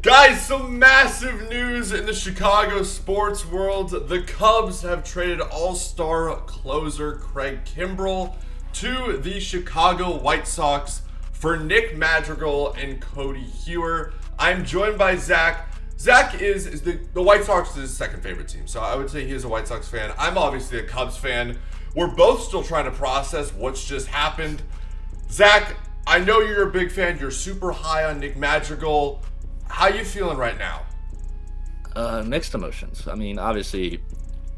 Guys, some massive news in the Chicago sports world. The Cubs have traded all-star closer Craig Kimbrel to the Chicago White Sox for Nick Madrigal and Cody Hewer. I'm joined by Zach. Zach is the White Sox is his second favorite team, so I would say he is a White Sox fan. I'm obviously a Cubs fan. We're both still trying to process what's just happened. Zach, I know you're a big fan. You're super high on Nick Madrigal. How you feeling right now? Mixed emotions. I mean, obviously,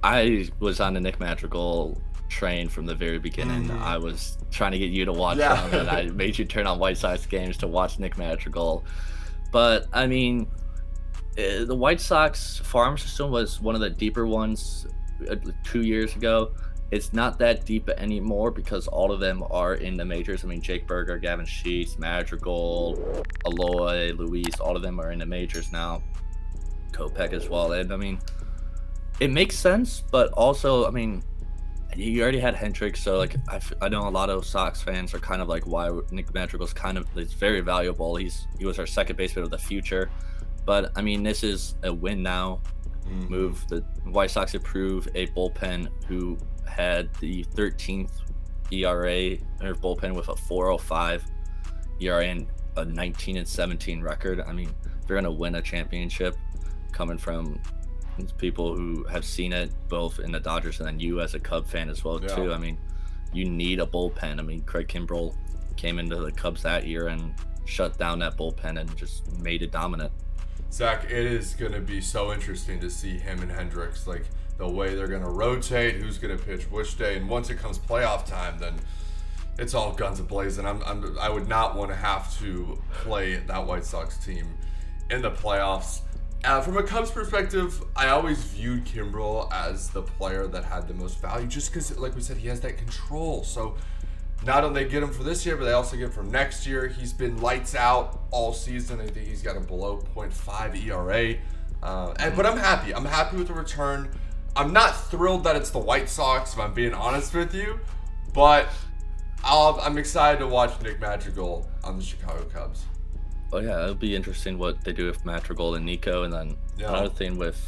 I was on the Nick Madrigal train from the very beginning. I was trying to get you to watch them, and I made you turn on White Sox games to watch Nick Madrigal. But, I mean, the White Sox farm system was one of the deeper ones 2 years ago. It's not that deep anymore because all of them are in the majors. I mean, Jake Berger, Gavin Sheets, Madrigal, Aloy, Luis, all of them are in the majors now. Kopech as well. And I mean, it makes sense, but also, I mean, you already had Hendricks, so like I know a lot of Sox fans are kind of like, why Nick Madrigal's he's very valuable. He was our second baseman of the future, but I mean, this is a win now. Move. The White Sox approve a bullpen who had the 13th ERA, or bullpen with a 4.05 ERA and a 19-17 record. I mean, they're gonna win a championship, coming from people who have seen it both in the Dodgers and then you as a Cub fan as well too. I mean, you need a bullpen. I mean, Craig Kimbrel came into the Cubs that year and shut down that bullpen and just made it dominant. Zach, it is going to be so interesting to see him and Hendricks, like the way they're going to rotate, who's going to pitch which day, and once it comes playoff time, then it's all guns a-blazing. I would not want to have to play that White Sox team in the playoffs. From a Cubs perspective, I always viewed Kimbrel as the player that had the most value, just because, like we said, he has that control. So not only get him for this year, but they also get him for next year. He's been lights out all season. I think he's got a below 0.5 ERA. But I'm happy. I'm happy with the return. I'm not thrilled that it's the White Sox, if I'm being honest with you. But I'm excited to watch Nick Madrigal on the Chicago Cubs. Oh yeah, it'll be interesting what they do with Madrigal and Nico. And then another thing with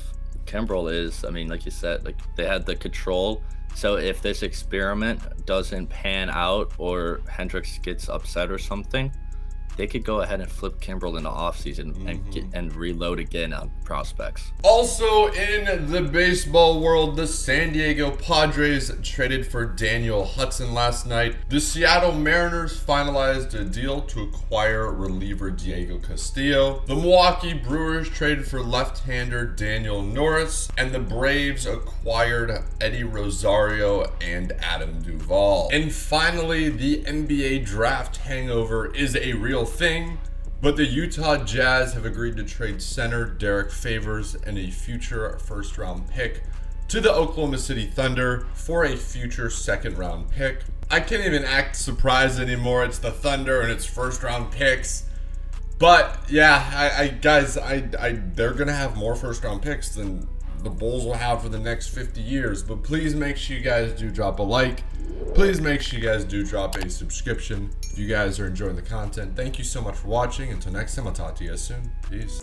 Kimbrel is, I mean, like you said, like they had the control. So if this experiment doesn't pan out or Hendricks gets upset or something, they could go ahead and flip Kimbrel in the offseason and reload again on prospects. Also in the baseball world, the San Diego Padres traded for Daniel Hudson last night. The Seattle Mariners finalized a deal to acquire reliever Diego Castillo. The Milwaukee Brewers traded for left-hander Daniel Norris. And the Braves acquired Eddie Rosario and Adam Duvall. And finally, the NBA draft hangover is a real thing, but the Utah Jazz have agreed to trade center Derek Favors and a future first-round pick to the Oklahoma City Thunder for a future second-round pick. I can't even act surprised anymore. It's the Thunder and it's first-round picks. But yeah, guys, they're gonna have more first-round picks than the Bulls will have for the next 50 years. But please make sure you guys do drop a like. Please make sure you guys do drop a subscription if you guys are enjoying the content. Thank you so much for watching. Until next time, I'll talk to you guys soon. Peace.